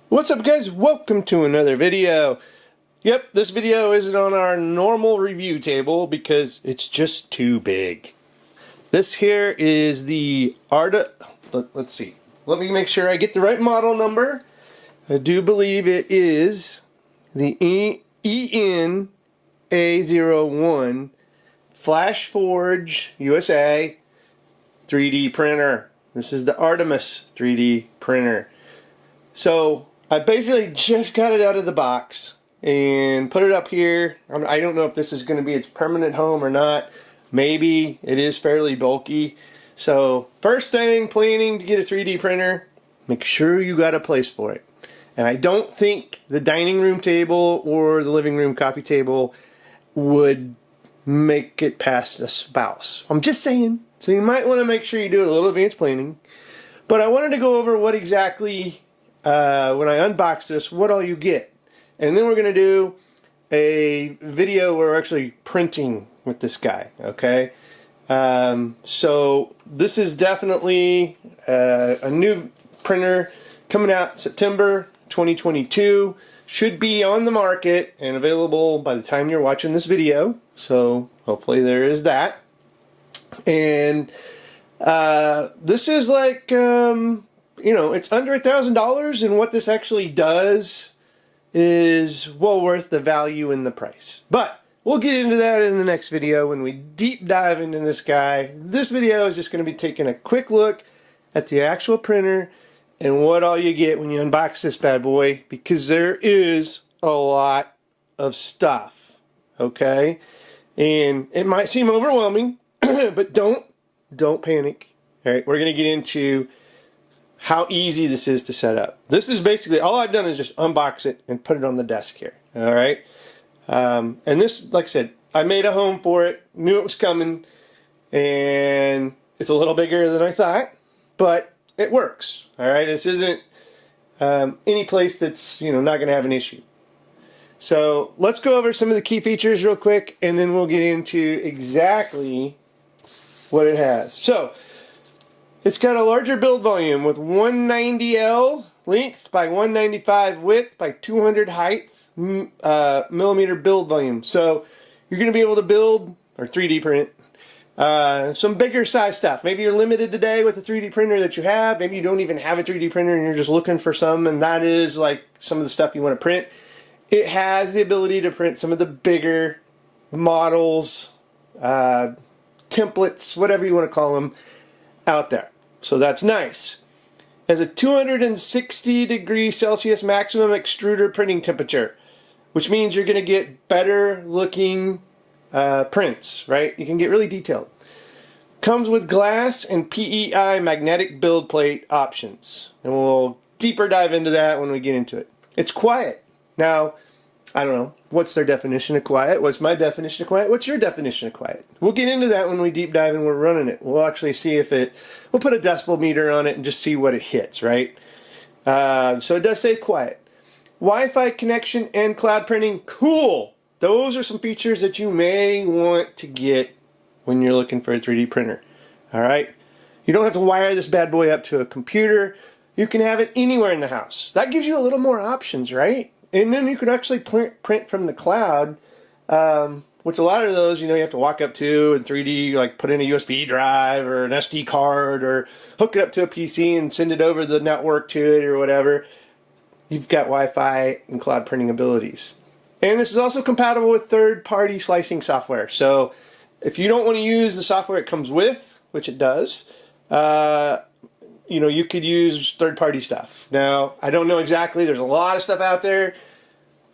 What's up guys, welcome to another video. Yep, this video isn't on our normal review table because it's just too big. This here is the let's see, let me make sure I get the right model number. I do believe it is the EN-A01 Flashforge USA 3D printer. This is the Artemis 3D printer. So I basically just got it out of the box and put it up here. I don't know if this is going to be its permanent home or not. Maybe. It is fairly bulky. So first thing, planning to get a 3D printer, make sure you got a place for it. And I don't think the dining room table or the living room coffee table would make it past a spouse. I'm just saying. So you might want to make sure you do a little advanced planning. But I wanted to go over what exactly, when I unbox this, what all you get. And then we're going to do a video where we're actually printing with this guy, okay? So this is definitely a new printer coming out September 2022. Should be on the market and available by the time you're watching this video. So hopefully there is that. And this is like, you know, it's under $1,000, and what this actually does is well worth the value and the price. But we'll get into that in the next video when we deep dive into this guy. This video is just going to be taking a quick look at the actual printer and what all you get when you unbox this bad boy, because there is a lot of stuff, okay? And it might seem overwhelming, but don't panic. All right, we're going to get into how easy this is to set up. This is basically, all I've done is just unbox it and put it on the desk here, all right? And this, like I said, I made a home for it, knew it was coming, and it's a little bigger than I thought, but it works, all right? This isn't any place that's, you know, not going to have an issue. So let's go over some of the key features real quick, and then we'll get into exactly what it has. So it's got a larger build volume with 190L length by 195 width by 200 height millimeter build volume. So you're going to be able to build or 3D print some bigger size stuff. Maybe you're limited today with the 3D printer that you have. Maybe you don't even have a 3D printer and you're just looking for some, and that is like some of the stuff you want to print. It has the ability to print some of the bigger models, templates, whatever you want to call them, out there. So that's nice. It has a 260 degrees Celsius maximum extruder printing temperature, which means you're going to get better looking prints, right? You can get really detailed. Comes with glass and PEI magnetic build plate options, and we'll deeper dive into that when we get into it. It's quiet. Now, I don't know, what's their definition of quiet? What's my definition of quiet? What's your definition of quiet? We'll get into that when we deep dive and we're running it. We'll actually see if we'll put a decibel meter on it and just see what it hits, right? So it does say quiet. Wi-Fi connection and cloud printing, cool. Those are some features that you may want to get when you're looking for a 3D printer, all right? You don't have to wire this bad boy up to a computer. You can have it anywhere in the house. That gives you a little more options, right? And then you can actually print from the cloud, which a lot of those, you know, you have to walk up to and 3D, like put in a USB drive or an SD card or hook it up to a PC and send it over the network to it or whatever. You've got Wi-Fi and cloud printing abilities. And this is also compatible with third-party slicing software. So if you don't want to use the software it comes with, which it does, you know, you could use third-party stuff. Now, I don't know exactly. There's a lot of stuff out there.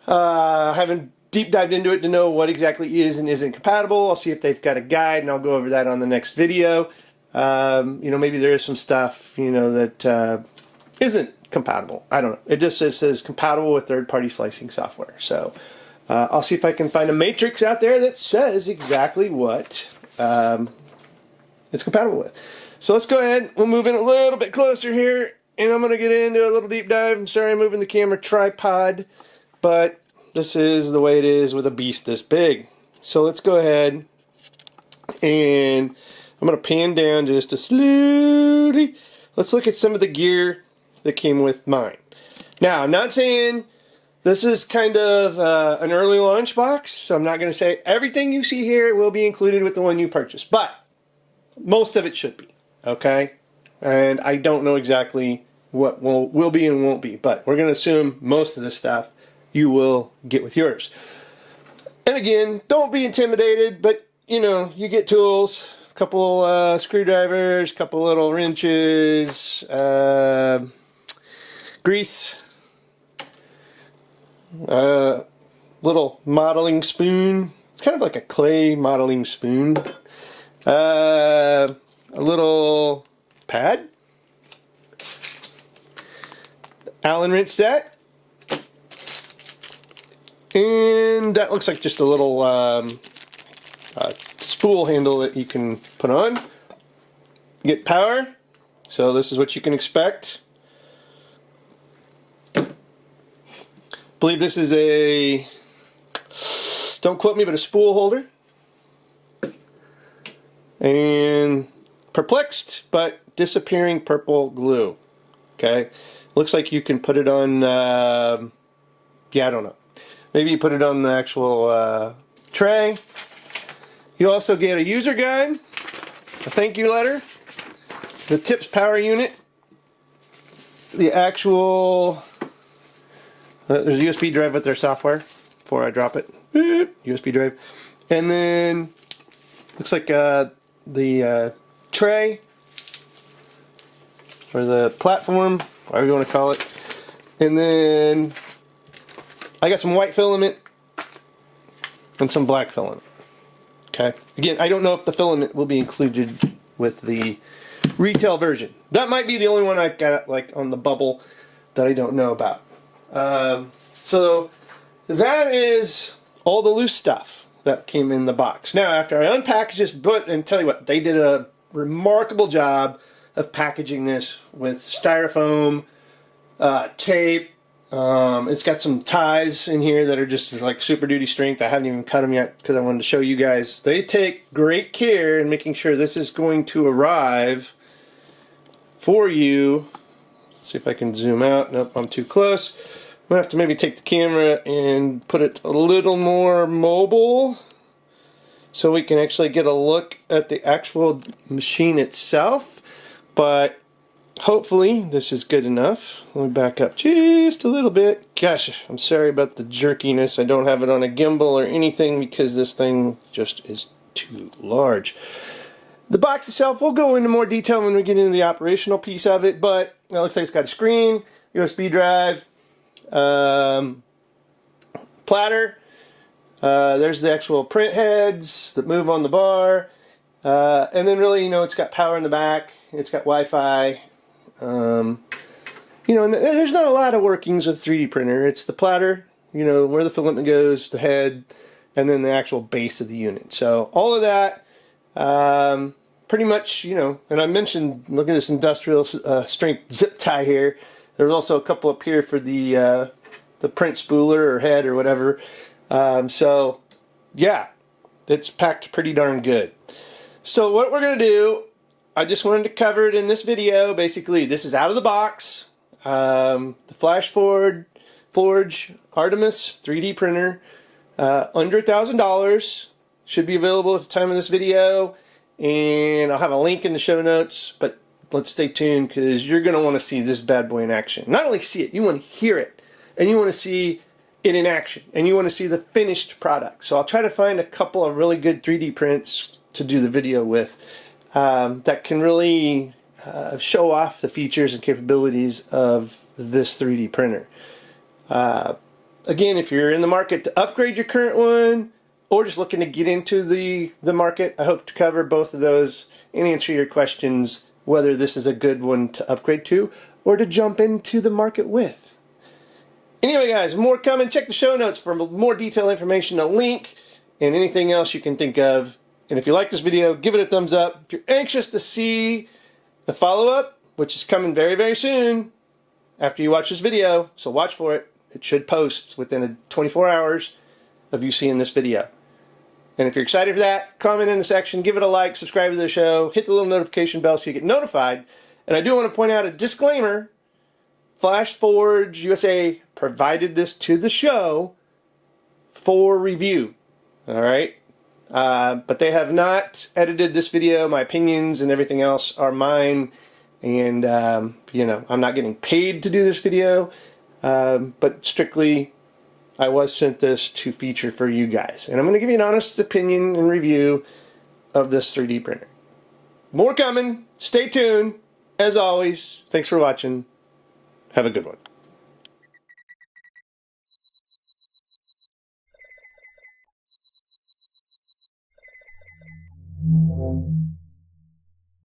I haven't deep dived into it to know what exactly is and isn't compatible. I'll see if they've got a guide, and I'll go over that on the next video. You know, maybe there is some stuff, you know, that isn't compatible. I don't know. It just says compatible with third-party slicing software. So I'll see if I can find a matrix out there that says exactly what it's compatible with. So let's go ahead, we'll move in a little bit closer here, and I'm going to get into a little deep dive. I'm sorry I'm moving the camera tripod, but this is the way it is with a beast this big. So let's go ahead, and I'm going to pan down just a slowly let's look at some of the gear that came with mine. Now, I'm not saying this is kind of an early launch box, so I'm not going to say everything you see here will be included with the one you purchased, but most of it should be, okay? And I don't know exactly what will be and won't be, but we're going to assume most of this stuff you will get with yours. And again, don't be intimidated, but you know, you get tools, a couple screwdrivers, a couple little wrenches, grease, little modeling spoon. It's kind of like a clay modeling spoon. A little pad. Allen wrench set. And that looks like just a little spool handle that you can put on. Get power. So this is what you can expect. I believe this is a, don't quote me, but a spool holder. And perplexed but disappearing purple glue. Okay. Looks like you can put it on, yeah, I don't know. Maybe you put it on the actual tray. You also get a user guide, a thank you letter, the TIPS power unit, the actual, there's a USB drive with their software before I drop it, USB drive, and then looks like the tray, or the platform, whatever you want to call it, and then I got some white filament and some black filament. Okay. Again, I don't know if the filament will be included with the retail version. That might be the only one I've got like on the bubble that I don't know about. So that is all the loose stuff that came in the box. Now, after I unpackage this, and tell you what, they did a remarkable job of packaging this with styrofoam, tape. It's got some ties in here that are just like super duty strength. I haven't even cut them yet because I wanted to show you guys. They take great care in making sure this is going to arrive for you. Let's see if I can zoom out. Nope, I'm too close. I'm going to have to maybe take the camera and put it a little more mobile so we can actually get a look at the actual machine itself. But hopefully this is good enough. Let me back up just a little bit. Gosh, I'm sorry about the jerkiness. I don't have it on a gimbal or anything because this thing just is too large. The box itself, we'll go into more detail when we get into the operational piece of it, but it looks like it's got a screen, USB drive, platter. There's the actual print heads that move on the bar. And then really, you know, it's got power in the back. It's got Wi-Fi. You know, and there's not a lot of workings with a 3D printer. It's the platter, you know, where the filament goes, the head, and then the actual base of the unit. So all of that, pretty much, you know, and I mentioned, look at this industrial strength zip tie here. There's also a couple up here for the print spooler or head or whatever. So yeah, it's packed pretty darn good. So what we're going to do, I just wanted to cover it in this video. Basically, this is out of the box. The Flashforge Artemis 3D printer, under $1,000, should be available at the time of this video, and I'll have a link in the show notes, but let's stay tuned because you're going to want to see this bad boy in action. Not only see it, you want to hear it, and you want to see it in action, and you want to see the finished product. So I'll try to find a couple of really good 3D prints to do the video with that can really show off the features and capabilities of this 3D printer. Again, if you're in the market to upgrade your current one or just looking to get into the market, I hope to cover both of those and answer your questions whether this is a good one to upgrade to or to jump into the market with. Anyway guys, more coming. Check the show notes for more detailed information, a link, and anything else you can think of. And if you like this video, give it a thumbs up. If you're anxious to see the follow-up, which is coming very, very soon after you watch this video, so watch for it. It should post within 24 hours of you seeing this video. And if you're excited for that, comment in the section, give it a like, subscribe to the show, hit the little notification bell so you get notified And I do want to point out a disclaimer. Flashforge USA provided this to the show for review. All right? But they have not edited this video. My opinions and everything else are mine. And, you know, I'm not getting paid to do this video. But strictly, I was sent this to feature for you guys. And I'm going to give you an honest opinion and review of this 3D printer. More coming. Stay tuned. As always, thanks for watching. Have a good one.